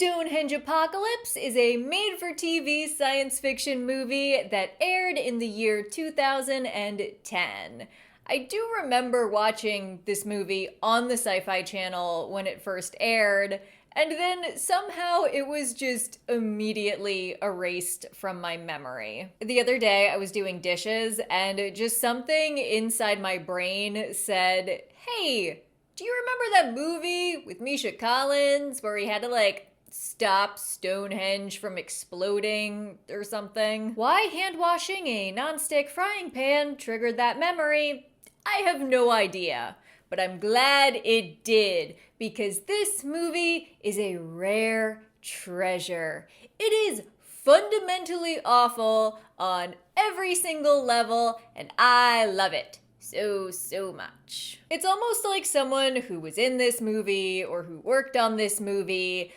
Stonehenge Apocalypse is a made-for-TV science fiction movie that aired in the year 2010. I do remember watching this movie on the Syfy channel when it first aired, and then somehow it was just immediately erased from my memory. The other day I was doing dishes and just something inside my brain said, hey, do you remember that movie with Misha Collins where he had to stop Stonehenge from exploding or something? Why hand washing a non-stick frying pan triggered that memory? I have no idea, but I'm glad it did, because this movie is a rare treasure. It is fundamentally awful on every single level, and I love it so much. It's almost like someone who was in this movie or who worked on this movie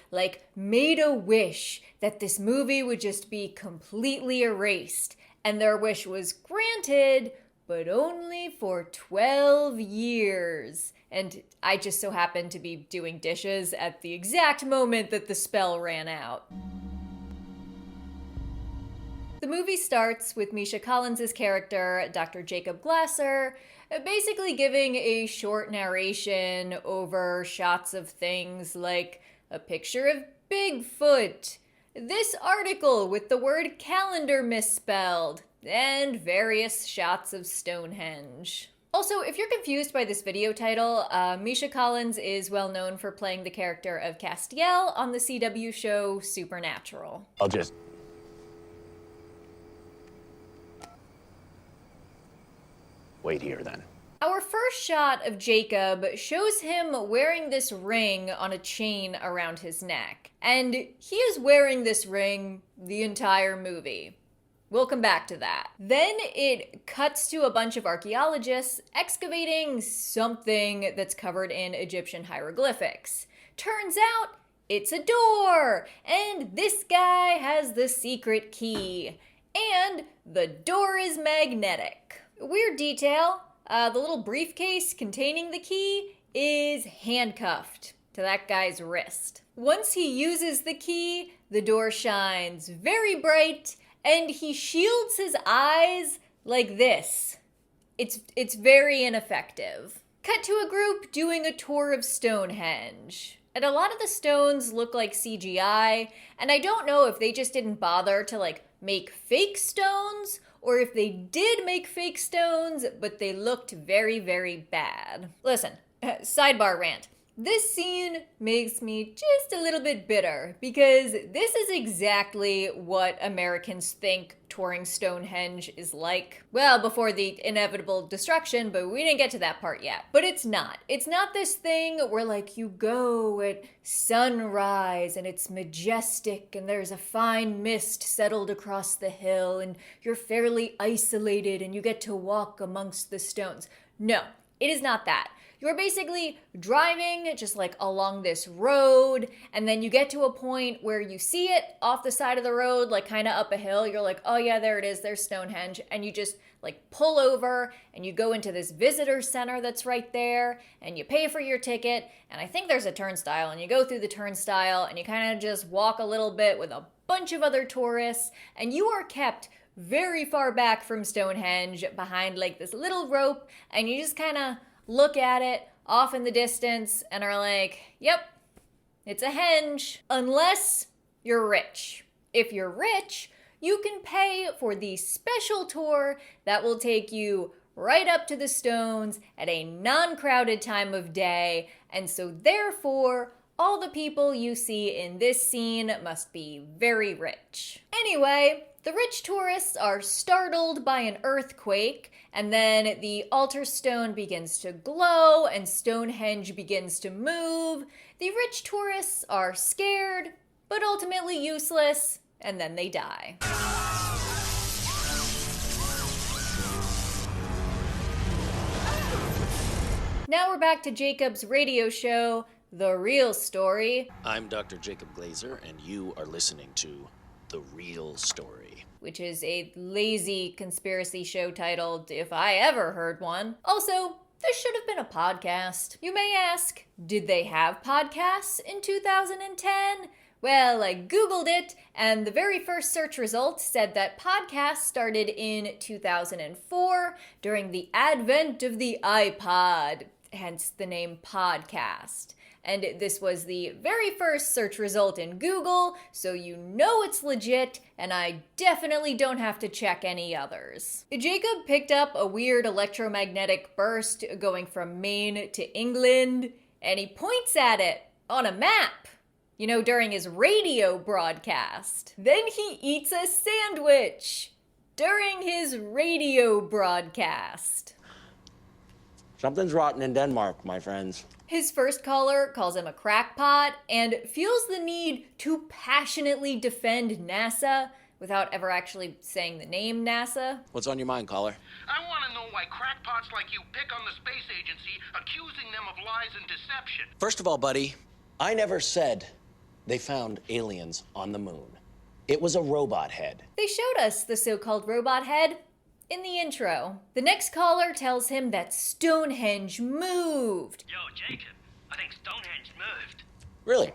made a wish that this movie would just be completely erased, and their wish was granted, but only for 12 years. And I just so happened to be doing dishes at the exact moment that the spell ran out. The movie starts with Misha Collins' character, Dr. Jacob Glasser, basically giving a short narration over shots of things like a picture of Bigfoot, this article with the word calendar misspelled, and various shots of Stonehenge. Also, if you're confused by this video title, Misha Collins is well known for playing the character of Castiel on the CW show Supernatural. I'll just... wait here, then. Our first shot of Jacob shows him wearing this ring on a chain around his neck. And he is wearing this ring the entire movie. We'll come back to that. Then it cuts to a bunch of archaeologists excavating something that's covered in Egyptian hieroglyphics. Turns out it's a door, and this guy has the secret key. And the door is magnetic. Weird detail, the little briefcase containing the key is handcuffed to that guy's wrist. Once he uses the key, the door shines very bright, and he shields his eyes like this. It's very ineffective. Cut to a group doing a tour of Stonehenge. And a lot of the stones look like CGI, and I don't know if they just didn't bother to make fake stones, or if they did make fake stones, but they looked very, very bad. Listen, sidebar rant. This scene makes me just a little bit bitter, because this is exactly what Americans think touring Stonehenge is like. Well, before the inevitable destruction, but we didn't get to that part yet. But it's not. It's not this thing where you go at sunrise and it's majestic and there's a fine mist settled across the hill and you're fairly isolated and you get to walk amongst the stones. No, it is not that. You're basically driving just along this road, and then you get to a point where you see it off the side of the road, kind of up a hill. You're like, oh yeah, there it is, there's Stonehenge. And you just pull over and you go into this visitor center that's right there, and you pay for your ticket. And I think there's a turnstile, and you go through the turnstile and you kind of just walk a little bit with a bunch of other tourists, and you are kept very far back from Stonehenge behind this little rope, and you just kind of look at it off in the distance and are like, yep, it's a henge. Unless you're rich. If you're rich, you can pay for the special tour that will take you right up to the stones at a non-crowded time of day, and so therefore, all the people you see in this scene must be very rich. Anyway, the rich tourists are startled by an earthquake, and then the altar stone begins to glow and Stonehenge begins to move. The rich tourists are scared, but ultimately useless, and then they die. Now we're back to Jacob's radio show, The Real Story. I'm Dr. Jacob Glazer, and you are listening to The Real Story, which is a lazy conspiracy show titled, if I ever heard one. Also, this should have been a podcast. You may ask, did they have podcasts in 2010? Well, I Googled it, and the very first search result said that podcasts started in 2004 during the advent of the iPod, hence the name podcast. And this was the very first search result in Google, so you know it's legit, and I definitely don't have to check any others. Jacob picked up a weird electromagnetic burst going from Maine to England, and he points at it on a map, you know, during his radio broadcast. Then he eats a sandwich during his radio broadcast. Something's rotten in Denmark, my friends. His first caller calls him a crackpot and feels the need to passionately defend NASA without ever actually saying the name NASA. What's on your mind, caller? I want to know why crackpots like you pick on the space agency, accusing them of lies and deception. First of all, buddy, I never said they found aliens on the moon. It was a robot head. They showed us the so-called robot head in the intro. The next caller tells him that Stonehenge moved. Yo, Jacob, I think Stonehenge moved. Really?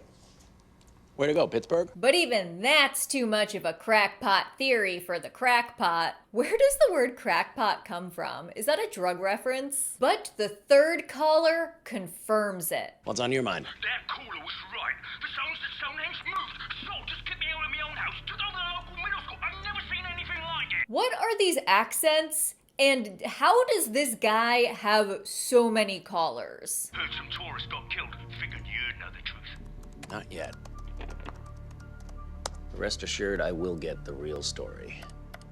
Where'd it go, Pittsburgh? But even that's too much of a crackpot theory for the crackpot. Where does the word crackpot come from? Is that a drug reference? But the third caller confirms it. What's on your mind? That caller was right. The sounds that Stonehenge moved. So just get me out of my own house. To go to the local middle school. I've never seen anything like it. What are these accents? And how does this guy have so many callers? Heard some tourists got killed. Figured you'd know the truth. Not yet. Rest assured, I will get the real story.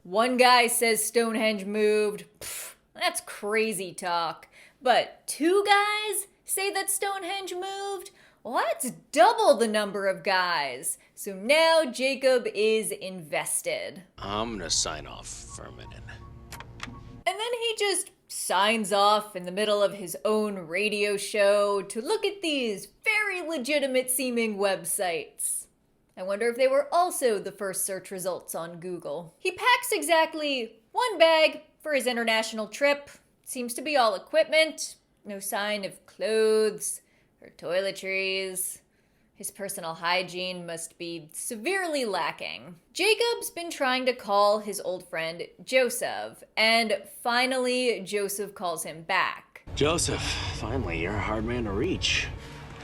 One guy says Stonehenge moved. Pfft, that's crazy talk. But two guys say that Stonehenge moved? Well, that's double the number of guys. So now Jacob is invested. I'm gonna sign off for a minute. And then he just signs off in the middle of his own radio show to look at these very legitimate seeming websites. I wonder if they were also the first search results on Google. He packs exactly one bag for his international trip. Seems to be all equipment, no sign of clothes or toiletries. His personal hygiene must be severely lacking. Jacob's been trying to call his old friend Joseph, and finally Joseph calls him back. Joseph, finally, you're a hard man to reach.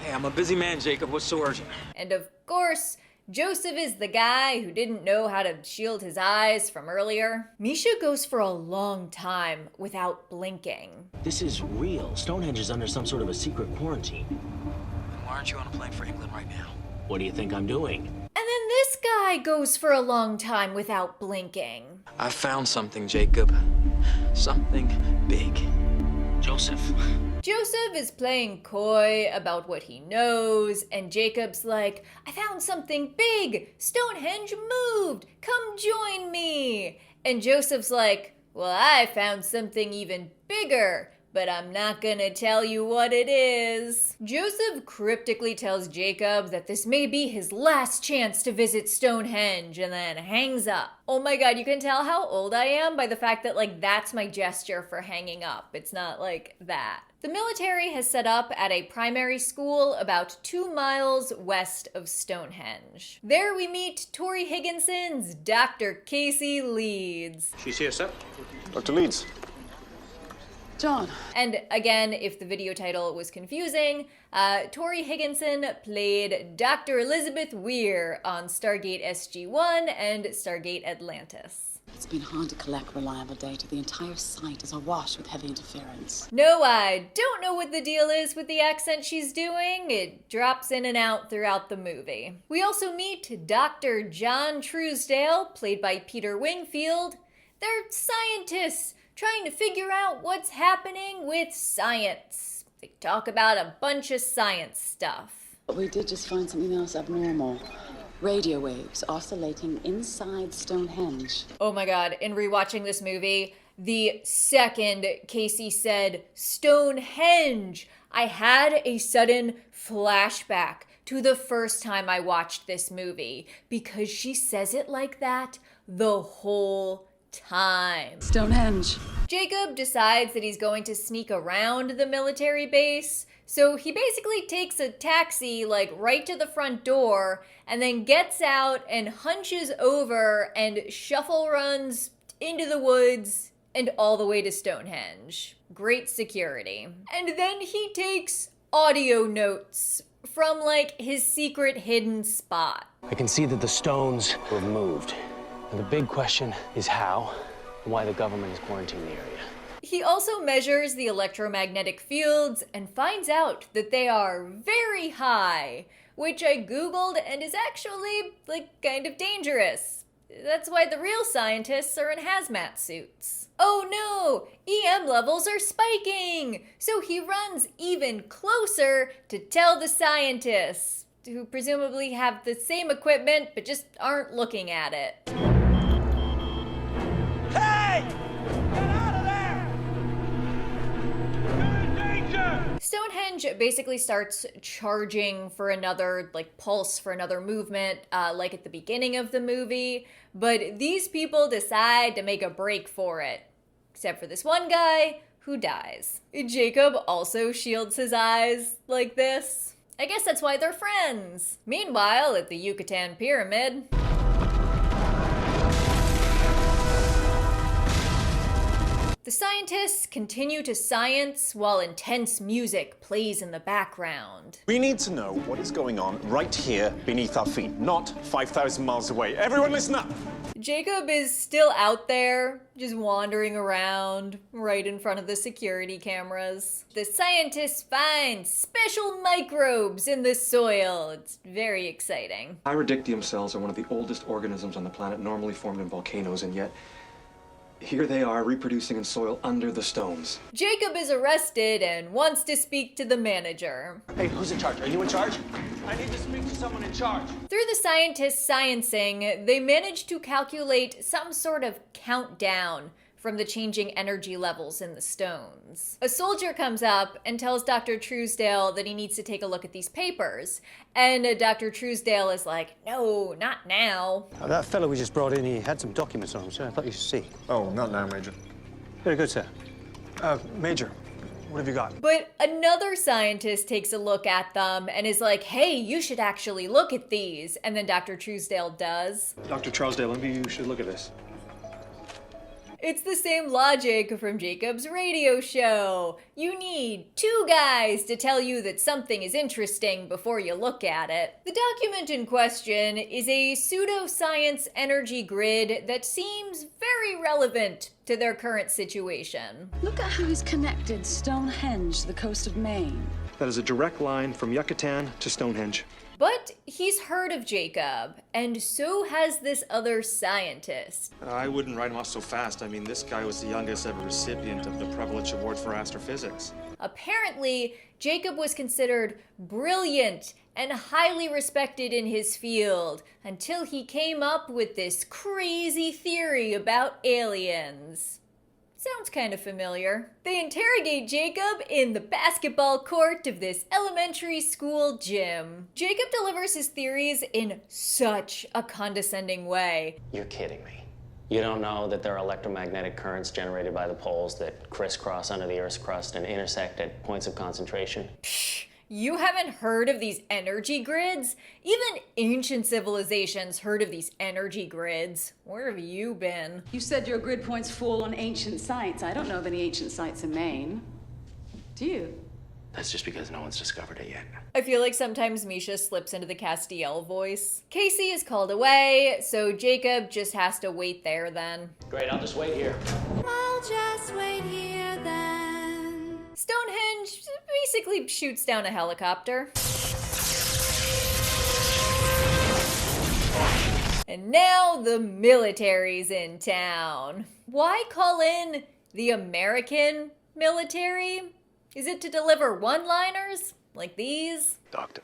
Hey, I'm a busy man, Jacob. What's so urgent? And of course, Joseph is the guy who didn't know how to shield his eyes from earlier. Misha goes for a long time without blinking. This is real. Stonehenge is under some sort of a secret quarantine. Then why aren't you on a plane for England right now? What do you think I'm doing? And then this guy goes for a long time without blinking. I found something, Jacob. Something big. Joseph. Joseph is playing coy about what he knows, and Jacob's like, I found something big! Stonehenge moved! Come join me! And Joseph's like, well, I found something even bigger, but I'm not gonna tell you what it is. Joseph cryptically tells Jacob that this may be his last chance to visit Stonehenge, and then hangs up. Oh my god, you can tell how old I am by the fact that, like, that's my gesture for hanging up. It's not like that. The military has set up at a primary school about 2 miles west of Stonehenge. There we meet Torri Higginson's Dr. Casey Leeds. She's here, sir. Dr. Leeds. John. And again, if the video title was confusing, Torri Higginson played Dr. Elizabeth Weir on Stargate SG-1 and Stargate Atlantis. It's been hard to collect reliable data. The entire site is awash with heavy interference. No, I don't know what the deal is with the accent she's doing. It drops in and out throughout the movie. We also meet Dr. John Truesdale, played by Peter Wingfield. They're scientists trying to figure out what's happening with science. They talk about a bunch of science stuff. But we did just find something else abnormal. Radio waves oscillating inside Stonehenge. Oh my god, in rewatching this movie, the second Casey said Stonehenge, I had a sudden flashback to the first time I watched this movie, because she says it like that the whole time. Stonehenge. Jacob decides that he's going to sneak around the military base, So he basically takes a taxi like right to the front door and then gets out and hunches over and shuffle runs into the woods and all the way to Stonehenge. Great security. And then he takes audio notes from like his secret hidden spot. I can see that the stones were moved. And the big question is how and why the government is quarantining the area. He also measures the electromagnetic fields and finds out that they are very high, which I googled and is actually like kind of dangerous. That's why the real scientists are in hazmat suits. Oh no, EM levels are spiking! So he runs even closer to tell the scientists, who presumably have the same equipment but just aren't looking at it. Hey! Get out of there! You're in danger! Stonehenge basically starts charging for another, like, pulse for another movement, like at the beginning of the movie, but these people decide to make a break for it. Except for this one guy who dies. Jacob also shields his eyes like this. I guess that's why they're friends. Meanwhile, at the Yucatan Pyramid, the scientists continue to science while intense music plays in the background. We need to know what is going on right here beneath our feet, not 5,000 miles away. Everyone listen up! Jacob is still out there, just wandering around, right in front of the security cameras. The scientists find special microbes in the soil. It's very exciting. Pyridictium cells are one of the oldest organisms on the planet, normally formed in volcanoes, and yet here they are reproducing in soil under the stones. Jacob is arrested and wants to speak to the manager. Hey, who's in charge? Are you in charge? I need to speak to someone in charge. Through the scientists' sciencing, they manage to calculate some sort of countdown from the changing energy levels in the stones. A soldier comes up and tells Dr. Truesdale that he needs to take a look at these papers. And Dr. Truesdale is like, no, not now. That fellow we just brought in, he had some documents on him, sir. I thought you should see. Oh, not now, Major. Very good, sir. Major, what have you got? But another scientist takes a look at them and is like, hey, you should actually look at these. And then Dr. Truesdale does. Dr. Trousdale, maybe you should look at this. It's the same logic from Jacob's radio show. You need two guys to tell you that something is interesting before you look at it. The document in question is a pseudoscience energy grid that seems very relevant to their current situation. Look at how he's connected Stonehenge to the coast of Maine. That is a direct line from Yucatan to Stonehenge. But he's heard of Jacob, and so has this other scientist. I wouldn't write him off so fast. I mean, this guy was the youngest ever recipient of the Prevolich Award for Astrophysics. Apparently, Jacob was considered brilliant and highly respected in his field until he came up with this crazy theory about aliens. Sounds kind of familiar. They interrogate Jacob in the basketball court of this elementary school gym. Jacob delivers his theories in such a condescending way. You're kidding me. You don't know that there are electromagnetic currents generated by the poles that crisscross under the Earth's crust and intersect at points of concentration? Psh, you haven't heard of these energy grids? Even ancient civilizations heard of these energy grids. Where have you been? You said your grid points fall on ancient sites. I don't know of any ancient sites in Maine. Do you? That's just because no one's discovered it yet. I feel like sometimes Misha slips into the Castiel voice. Casey is called away, so Jacob just has to wait there then. Great, I'll just wait here. I'll just wait here then. Stonehenge basically shoots down a helicopter. And now the military's in town. Why call in the American military? Is it to deliver one-liners like these? Doctor,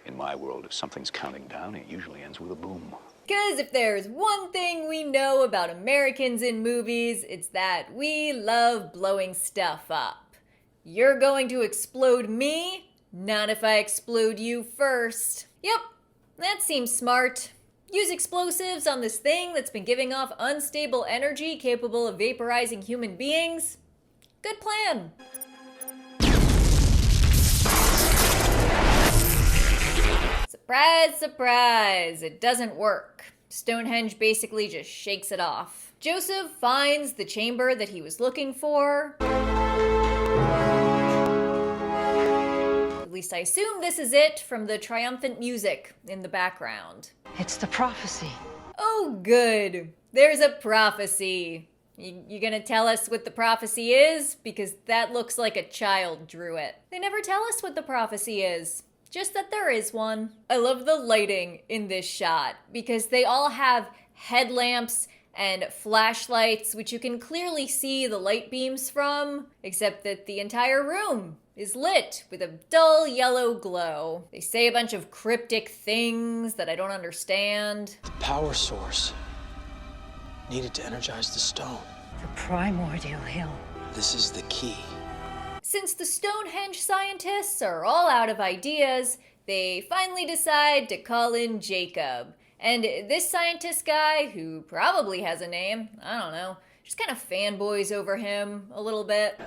in my world, if something's counting down, it usually ends with a boom. Because if there's one thing we know about Americans in movies, it's that we love blowing stuff up. You're going to explode me? Not if I explode you first. Yep, that seems smart. Use explosives on this thing that's been giving off unstable energy capable of vaporizing human beings? Good plan. surprise, surprise, it doesn't work. Stonehenge basically just shakes it off. Joseph finds the chamber that he was looking for. At least I assume this is it from the triumphant music in the background. It's the prophecy. Oh, good. There's a prophecy. You gonna tell us what the prophecy is? Because that looks like a child drew it. They never tell us what the prophecy is. Just that there is one. I love the lighting in this shot because they all have headlamps and flashlights, which you can clearly see the light beams from, except that the entire room is lit with a dull yellow glow. They say a bunch of cryptic things that I don't understand. The power source needed to energize the stone. The primordial hill. This is the key. Since the Stonehenge scientists are all out of ideas, they finally decide to call in Jacob. And this scientist guy, who probably has a name, I don't know, just kind of fanboys over him a little bit.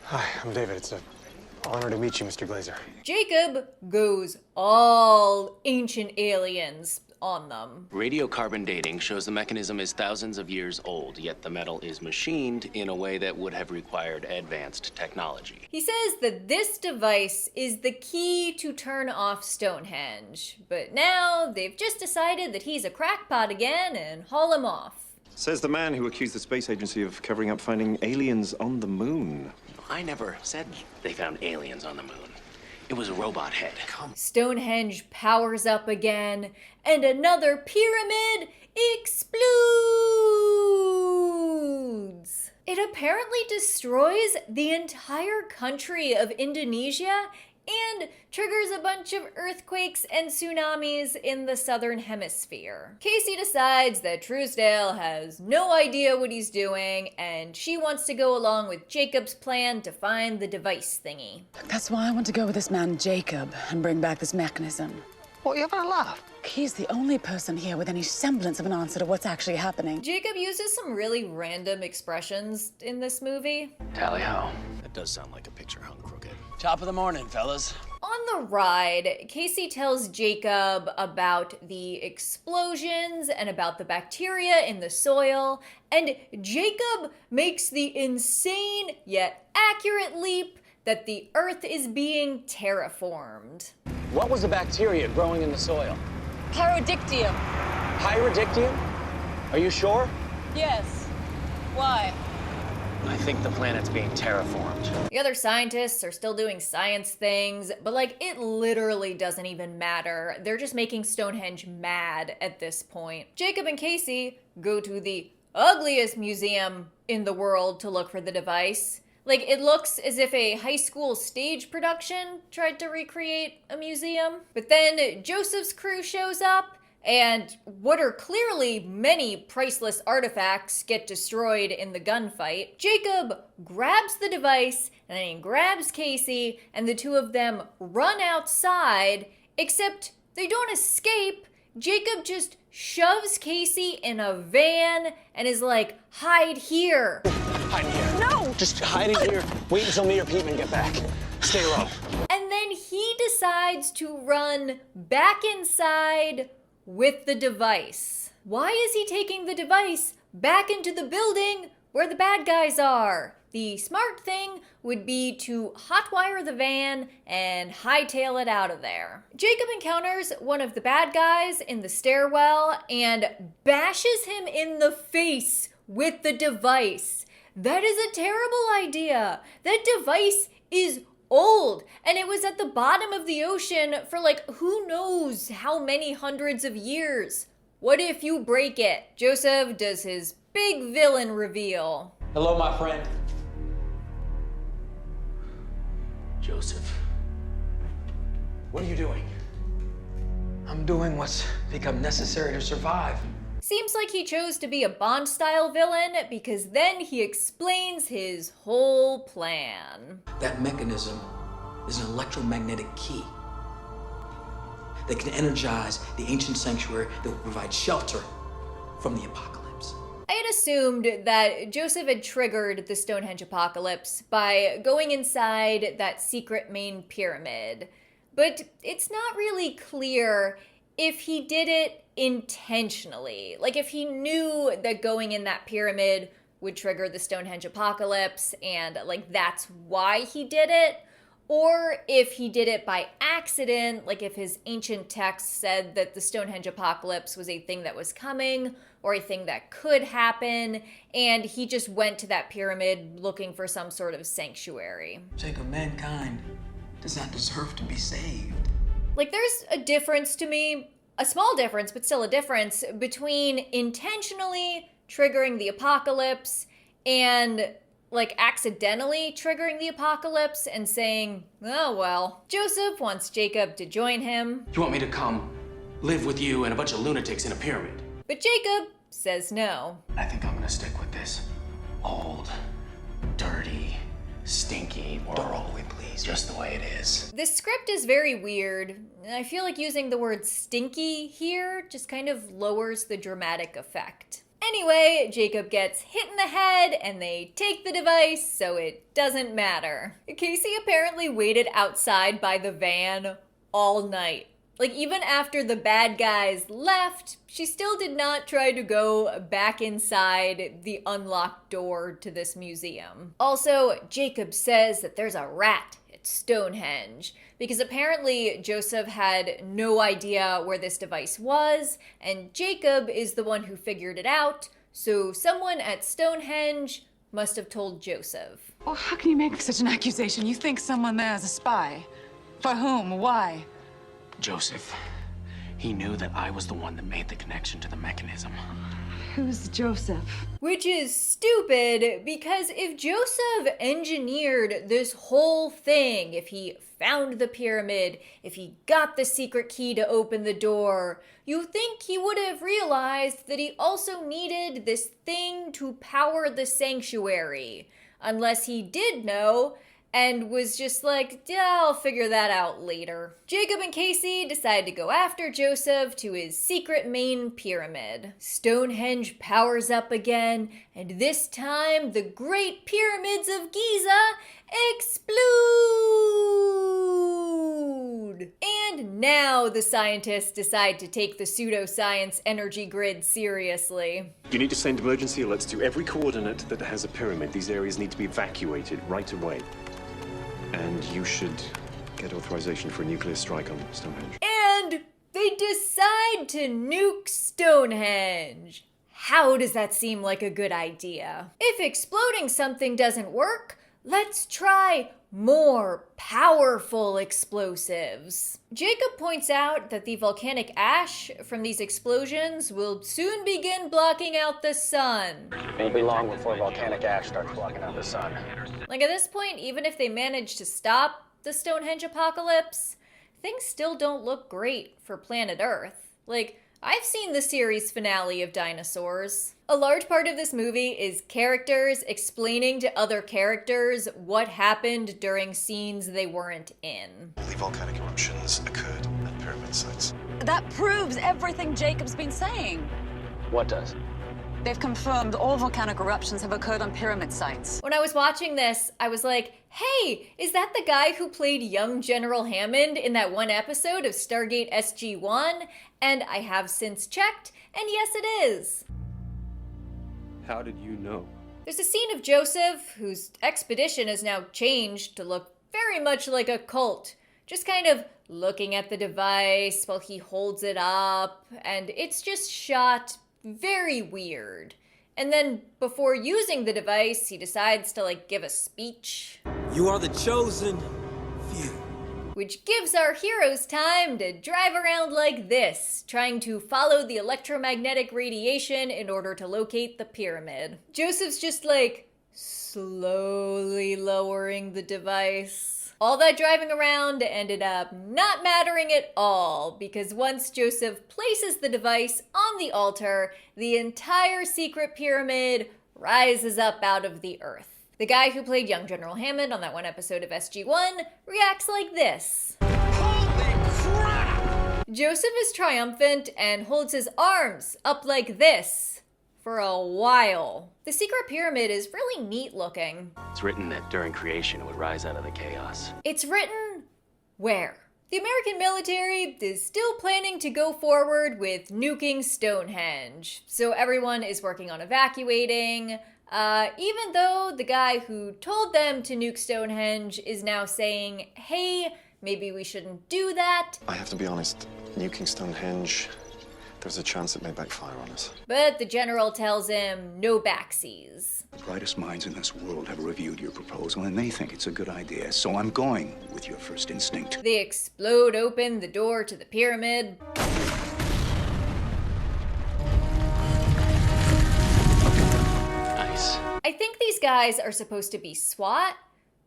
Hi, I'm David. It's an honor to meet you, Mr. Glazer. Jacob goes all ancient aliens on them. Radiocarbon dating shows the mechanism is thousands of years old, yet the metal is machined in a way that would have required advanced technology. He says that this device is the key to turn off Stonehenge, but now they've just decided that he's a crackpot again and haul him off. Says the man who accused the space agency of covering up finding aliens on the moon. I never said they found aliens on the moon. It was a robot head. Stonehenge powers up again, and another pyramid explodes! It apparently destroys the entire country of Indonesia and triggers a bunch of earthquakes and tsunamis in the southern hemisphere. Casey decides that Truesdale has no idea what he's doing, and she wants to go along with Jacob's plan to find the device thingy. That's why I want to go with this man, Jacob, and bring back this mechanism. What, you having a laugh? He's the only person here with any semblance of an answer to what's actually happening. Jacob uses some really random expressions in this movie. Tally-ho. That does sound like a picture hung crooked. Top of the morning, fellas. On the ride, Casey tells Jacob about the explosions and about the bacteria in the soil, and Jacob makes the insane yet accurate leap that the Earth is being terraformed. What was the bacteria growing in the soil? Pyrodictium. Pyrodictium? Are you sure? Yes. Why? I think the planet's being terraformed. The other scientists are still doing science things, but like it literally doesn't even matter. They're just making Stonehenge mad at this point. Jacob and Casey go to the ugliest museum in the world to look for the device. Like, it looks as if a high school stage production tried to recreate a museum. But then Joseph's crew shows up, and what are clearly many priceless artifacts get destroyed in the gunfight. Jacob grabs the device, and then he grabs Casey, and the two of them run outside, except they don't escape. Jacob just shoves Casey in a van and is like, hide here. Hide here. No! Just hide in here. Wait until me or Peteman get back. Stay low. And then he decides to run back inside with the device. Why is he taking the device back into the building where the bad guys are? The smart thing would be to hotwire the van and hightail it out of there. Jacob encounters one of the bad guys in the stairwell and bashes him in the face with the device. That is a terrible idea. That device is old, and it was at the bottom of the ocean for like who knows how many hundreds of years. What if you break it? Joseph does his big villain reveal. Hello, my friend. Joseph. What are you doing? I'm doing what's become necessary to survive. Seems like he chose to be a Bond-style villain because then he explains his whole plan. That mechanism is an electromagnetic key that can energize the ancient sanctuary that will provide shelter from the apocalypse. I had assumed that Joseph had triggered the Stonehenge apocalypse by going inside that secret main pyramid. but it's not really clear if he did it intentionally. Like, if he knew that going in that pyramid would trigger the Stonehenge apocalypse and, like, that's why he did it, or if he did it by accident, like if his ancient texts said that the Stonehenge apocalypse was a thing that was coming or a thing that could happen, and he just went to that pyramid looking for some sort of sanctuary. Jacob, mankind does not deserve to be saved. Like, there's a difference to me, a small difference, but still a difference, between intentionally triggering the apocalypse and, like, accidentally triggering the apocalypse and saying, oh well. Joseph wants Jacob to join him. You want me to come live with you and a bunch of lunatics in a pyramid? But Jacob says no. I think I'm gonna stick with this old, dirty, stinky world. Don't roll away, please. Just the way it is. This script is very weird. I feel like using the word stinky here just kind of lowers the dramatic effect. Anyway, Jacob gets hit in the head and they take the device, so it doesn't matter. Casey apparently waited outside by the van all night. Like, even after the bad guys left, she still did not try to go back inside the unlocked door to this museum. Also, Jacob says that there's a rat at Stonehenge, because apparently Joseph had no idea where this device was, and Jacob is the one who figured it out, so someone at Stonehenge must have told Joseph. Well, how can you make such an accusation? You think someone there is a spy? For whom? Why? Joseph, he knew that I was the one that made the connection to the mechanism. Who's Joseph? Which is stupid, because if Joseph engineered this whole thing, if he found the pyramid, if he got the secret key to open the door, you think he would have realized that he also needed this thing to power the sanctuary. Unless he did know, and was just like, yeah, I'll figure that out later. Jacob and Casey decide to go after Joseph to his secret main pyramid. Stonehenge powers up again, and this time the Great Pyramids of Giza explode! And now the scientists decide to take the pseudoscience energy grid seriously. You need to send emergency alerts to every coordinate that has a pyramid. These areas need to be evacuated right away. And you should get authorization for a nuclear strike on Stonehenge. And they decide to nuke Stonehenge. How does that seem like a good idea? If exploding something doesn't work, let's try more powerful explosives. Jacob points out that the volcanic ash from these explosions will soon begin blocking out the sun. It won't be long before volcanic ash starts blocking out the sun. Like, at this point, even if they manage to stop the Stonehenge apocalypse, things still don't look great for planet Earth. Like, I've seen the series finale of Dinosaurs. A large part of this movie is characters explaining to other characters what happened during scenes they weren't in. Only volcanic eruptions occurred at pyramid sites. That proves everything Jacob's been saying. What does? They've confirmed all volcanic eruptions have occurred on pyramid sites. When I was watching this, I was like, hey, is that the guy who played young General Hammond in that one episode of Stargate SG-1? And I have since checked, and yes, it is. How did you know? There's a scene of Joseph, whose expedition has now changed to look very much like a cult. Just kind of looking at the device while he holds it up, and it's just shot very weird. And then before using the device, he decides to, like, give a speech. You are the chosen few. Which gives our heroes time to drive around like this, trying to follow the electromagnetic radiation in order to locate the pyramid. Joseph's just, like, slowly lowering the device. All that driving around ended up not mattering at all, because once Joseph places the device on the altar, the entire secret pyramid rises up out of the earth. The guy who played young General Hammond on that one episode of SG-1 reacts like this. Holy crap! Joseph is triumphant and holds his arms up like this for a while. The secret pyramid is really neat looking. It's written that during creation it would rise out of the chaos. It's written where? The American military is still planning to go forward with nuking Stonehenge, so everyone is working on evacuating, even though the guy who told them to nuke Stonehenge is now saying, hey, maybe we shouldn't do that. I have to be honest, nuking Stonehenge, there's a chance it may backfire on us. But the general tells him no backsies. The brightest minds in this world have reviewed your proposal, and they think it's a good idea, so I'm going with your first instinct. They explode open the door to the pyramid. Nice. I think these guys are supposed to be SWAT,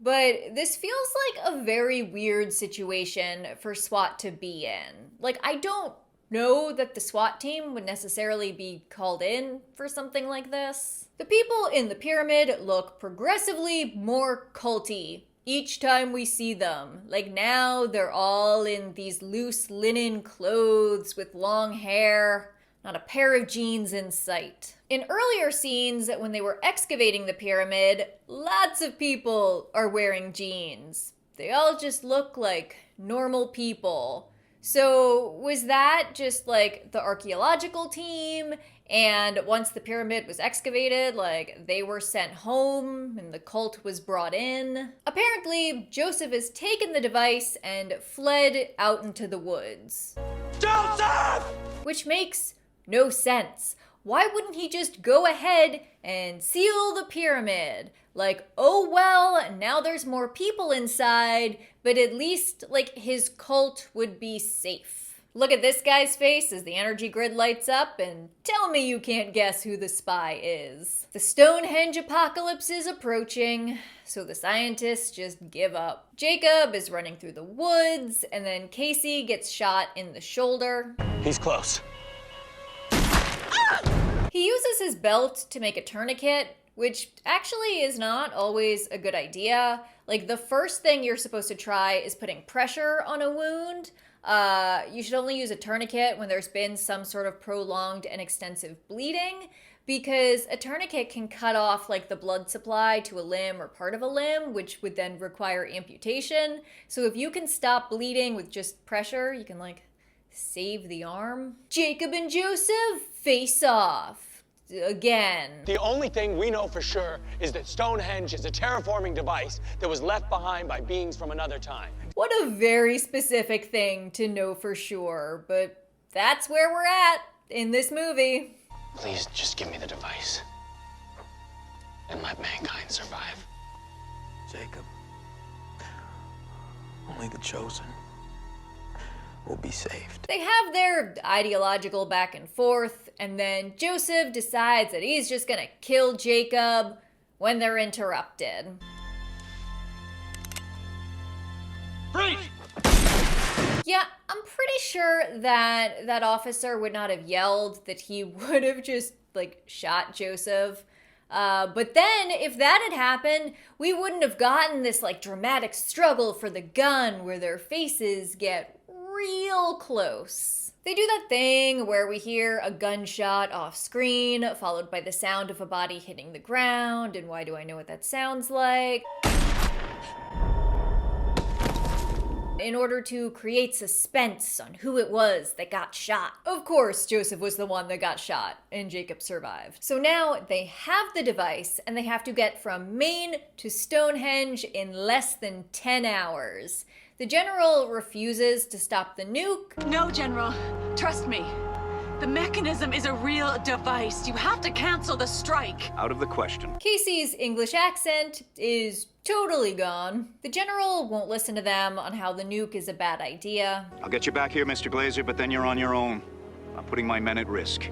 but this feels like a very weird situation for SWAT to be in. Like, I don't know that the SWAT team would necessarily be called in for something like this. The people in the pyramid look progressively more culty each time we see them. Like, now they're all in these loose linen clothes with long hair, not a pair of jeans in sight. In earlier scenes, when they were excavating the pyramid, lots of people are wearing jeans. They all just look like normal people. So was that just like the archaeological team, and once the pyramid was excavated, like they were sent home and the cult was brought in? Apparently, Joseph has taken the device and fled out into the woods. Joseph! Which makes no sense. Why wouldn't he just go ahead and seal the pyramid? Like, oh well, now there's more people inside, but at least, like, his cult would be safe. Look at this guy's face as the energy grid lights up, and tell me you can't guess who the spy is. The Stonehenge apocalypse is approaching, so the scientists just give up. Jacob is running through the woods, and then Casey gets shot in the shoulder. He's close. He uses his belt to make a tourniquet, which actually is not always a good idea. Like, the first thing you're supposed to try is putting pressure on a wound. You should only use a tourniquet when there's been some sort of prolonged and extensive bleeding, because a tourniquet can cut off like the blood supply to a limb or part of a limb, which would then require amputation. So if you can stop bleeding with just pressure, you can like save the arm. Jacob and Joseph face off. Again. The only thing we know for sure is that Stonehenge is a terraforming device that was left behind by beings from another time. What a very specific thing to know for sure, but that's where we're at in this movie. Please just give me the device and let mankind survive. Jacob, only the chosen will be saved. They have their ideological back and forth, and then Joseph decides that he's just gonna kill Jacob when they're interrupted. Freeze! Yeah, I'm pretty sure that that officer would not have yelled, that he would have just like shot Joseph. But then if that had happened, we wouldn't have gotten this like dramatic struggle for the gun where their faces get real close. They do that thing where we hear a gunshot off screen, followed by the sound of a body hitting the ground, and why do I know what that sounds like? In order to create suspense on who it was that got shot. Of course, Joseph was the one that got shot, and Jacob survived. So now they have the device, and they have to get from Maine to Stonehenge in less than 10 hours. The general refuses to stop the nuke. No, General. Trust me. The mechanism is a real device. You have to cancel the strike. Out of the question. Casey's English accent is totally gone. The general won't listen to them on how the nuke is a bad idea. I'll get you back here, Mr. Glazer, but then you're on your own. I'm putting my men at risk.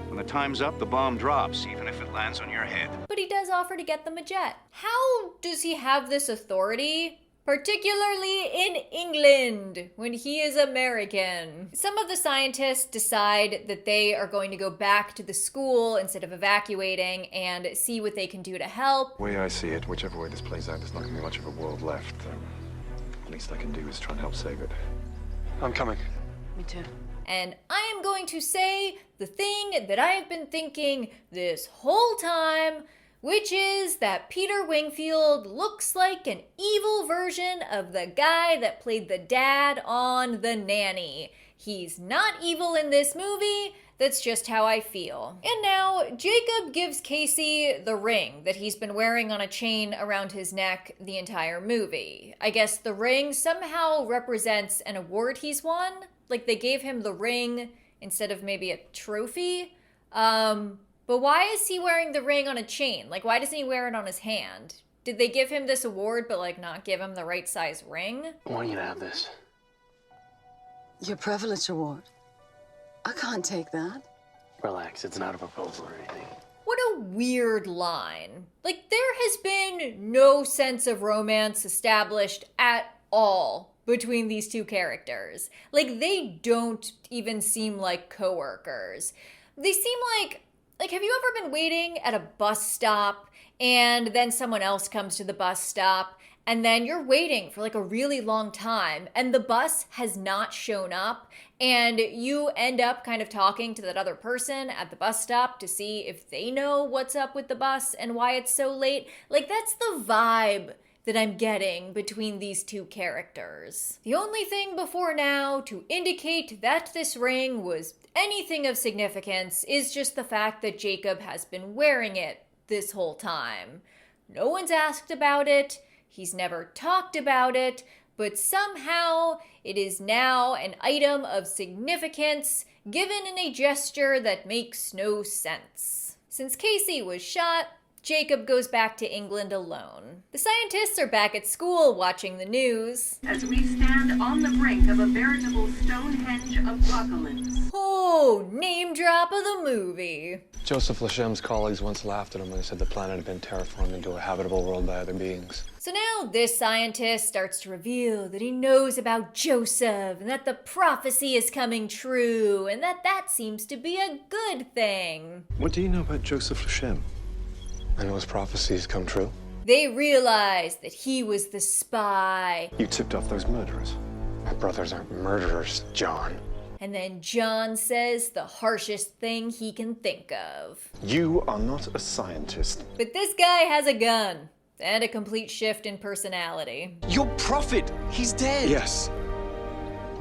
When the time's up, the bomb drops, even if it lands on your head. But he does offer to get them a jet. How does he have this authority? Particularly in England, when he is American. Some of the scientists decide that they are going to go back to the school instead of evacuating and see what they can do to help. The way I see it, whichever way this plays out, there's not going to be much of a world left. The least I can do is try and help save it. I'm coming. Me too. And I am going to say the thing that I have been thinking this whole time, which is that Peter Wingfield looks like an evil version of the guy that played the dad on The Nanny. He's not evil in this movie, that's just how I feel. And now, Jacob gives Casey the ring that he's been wearing on a chain around his neck the entire movie. I guess the ring somehow represents an award he's won. Like, they gave him the ring instead of maybe a trophy. But why is he wearing the ring on a chain? Like, why doesn't he wear it on his hand? Did they give him this award but, like, not give him the right size ring? I want you to have this. Your privilege award. I can't take that. Relax, it's not a proposal or anything. What a weird line. Like, there has been no sense of romance established at all between these two characters. Like, they don't even seem like coworkers. They seem like, have you ever been waiting at a bus stop and then someone else comes to the bus stop and then you're waiting for like a really long time and the bus has not shown up and you end up kind of talking to that other person at the bus stop to see if they know what's up with the bus and why it's so late? Like, that's the vibe that I'm getting between these two characters. The only thing before now to indicate that this ring was anything of significance is just the fact that Jacob has been wearing it this whole time. No one's asked about it, he's never talked about it, but somehow it is now an item of significance given in a gesture that makes no sense. Since Casey was shot, Jacob goes back to England alone. The scientists are back at school watching the news. As we stand on the brink of a veritable Stonehenge apocalypse. Oh, name drop of the movie. Joseph Lachem's colleagues once laughed at him when he said the planet had been terraformed into a habitable world by other beings. So now this scientist starts to reveal that he knows about Joseph and that the prophecy is coming true and that seems to be a good thing. What do you know about Joseph Lachem? I know his prophecies come true. They realize that he was the spy. You tipped off those murderers. My brothers aren't murderers, John. And then John says the harshest thing he can think of. You are not a scientist. But this guy has a gun and a complete shift in personality. Your prophet, he's dead. Yes.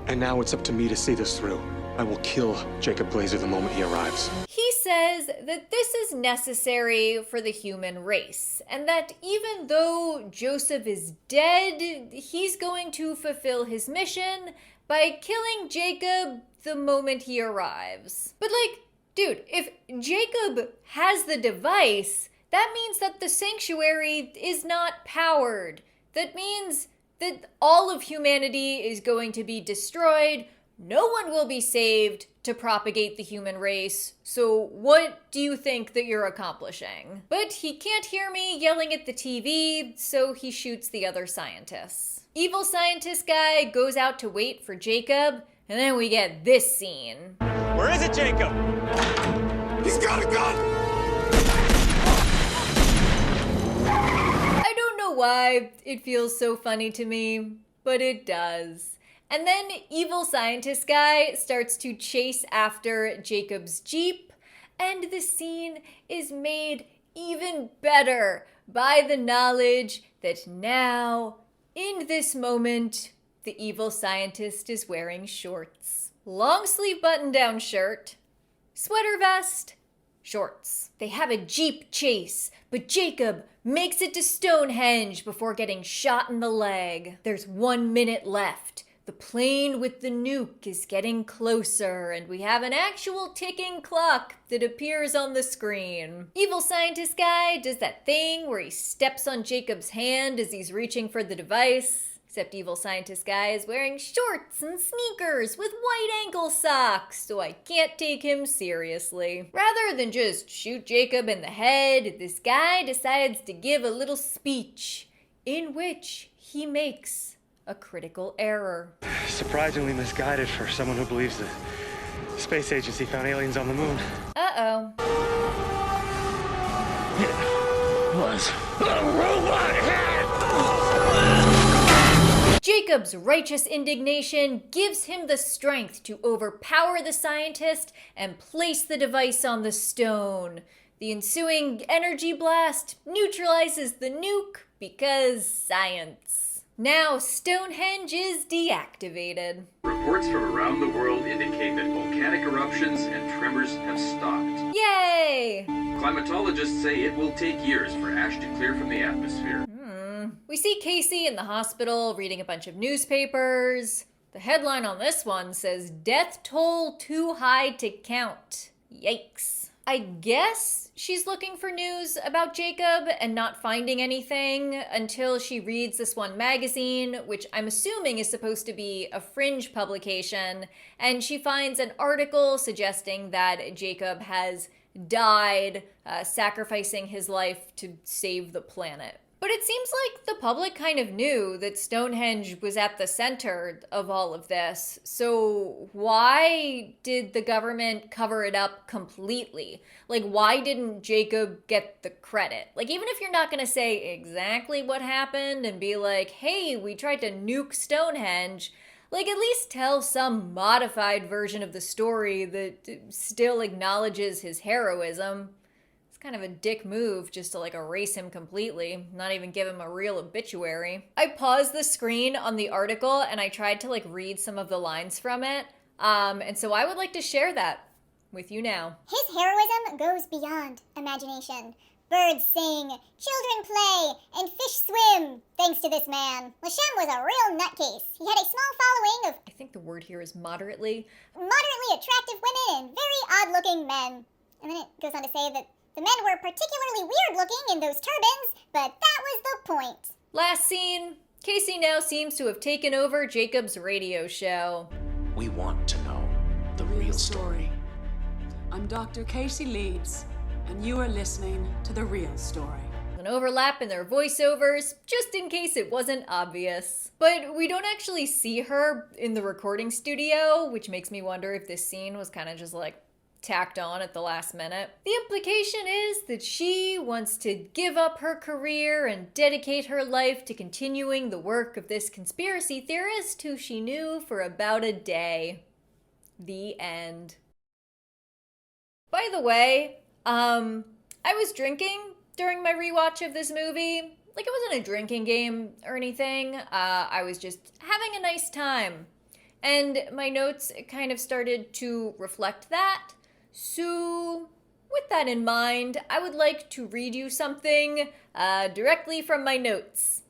And now it's up to me to see this through. I will kill Jacob Glazer the moment he arrives. He says that this is necessary for the human race, and that even though Joseph is dead, he's going to fulfill his mission by killing Jacob the moment he arrives. But like, dude, if Jacob has the device, that means that the sanctuary is not powered. That means that all of humanity is going to be destroyed. No one will be saved to propagate the human race, so what do you think that you're accomplishing? But he can't hear me yelling at the TV, so he shoots the other scientists. Evil scientist guy goes out to wait for Jacob, and then we get this scene. Where is it, Jacob? He's got a gun! I don't know why it feels so funny to me, but it does. And then evil scientist guy starts to chase after Jacob's Jeep, and the scene is made even better by the knowledge that now, in this moment, the evil scientist is wearing shorts. Long sleeve button-down shirt, sweater vest, shorts. They have a Jeep chase, but Jacob makes it to Stonehenge before getting shot in the leg. There's 1 minute left. The plane with the nuke is getting closer, and we have an actual ticking clock that appears on the screen. Evil scientist guy does that thing where he steps on Jacob's hand as he's reaching for the device. Except evil scientist guy is wearing shorts and sneakers with white ankle socks, so I can't take him seriously. Rather than just shoot Jacob in the head, this guy decides to give a little speech in which he makes a critical error. Surprisingly misguided for someone who believes the space agency found aliens on the moon. Uh-oh. It was a robot head! Jacob's righteous indignation gives him the strength to overpower the scientist and place the device on the stone. The ensuing energy blast neutralizes the nuke because science. Now Stonehenge is deactivated. Reports from around the world indicate that volcanic eruptions and tremors have stopped. Yay! Climatologists say it will take years for ash to clear from the atmosphere. We see Casey in the hospital reading a bunch of newspapers. The headline on this one says, "Death toll too high to count." Yikes. I guess she's looking for news about Jacob and not finding anything until she reads this one magazine, which I'm assuming is supposed to be a fringe publication, and she finds an article suggesting that Jacob has died, sacrificing his life to save the planet. But it seems like the public kind of knew that Stonehenge was at the center of all of this. So why did the government cover it up completely? Like, why didn't Jacob get the credit? Like, even if you're not going to say exactly what happened and be like, hey, we tried to nuke Stonehenge, like, at least tell some modified version of the story that still acknowledges his heroism. It's kind of a dick move just to like erase him completely, not even give him a real obituary. I paused the screen on the article and I tried to like read some of the lines from it. And so I would like to share that with you now. His heroism goes beyond imagination. Birds sing, children play, and fish swim, thanks to this man. Lashem was a real nutcase. He had a small following of, I think the word here is moderately attractive women and very odd-looking men. And then it goes on to say that the men were particularly weird-looking in those turbans, but that was the point. Last scene, Casey now seems to have taken over Jacob's radio show. We want to know the real story. I'm Dr. Casey Leeds, and you are listening to The Real Story. An overlap in their voiceovers, just in case it wasn't obvious. But we don't actually see her in the recording studio, which makes me wonder if this scene was kind of just like tacked on at the last minute. The implication is that she wants to give up her career and dedicate her life to continuing the work of this conspiracy theorist who she knew for about a day. The end. By the way, I was drinking during my rewatch of this movie. Like, it wasn't a drinking game or anything. I was just having a nice time. And my notes kind of started to reflect that. So, with that in mind, I would like to read you something directly from my notes.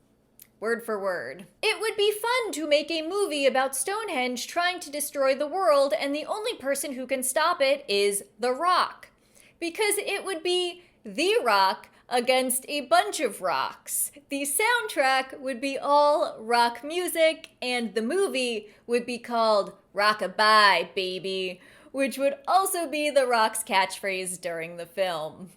Word for word. It would be fun to make a movie about Stonehenge trying to destroy the world, and the only person who can stop it is The Rock. Because it would be The Rock against a bunch of rocks. The soundtrack would be all rock music, and the movie would be called Rockabye, Baby, which would also be The Rock's catchphrase during the film.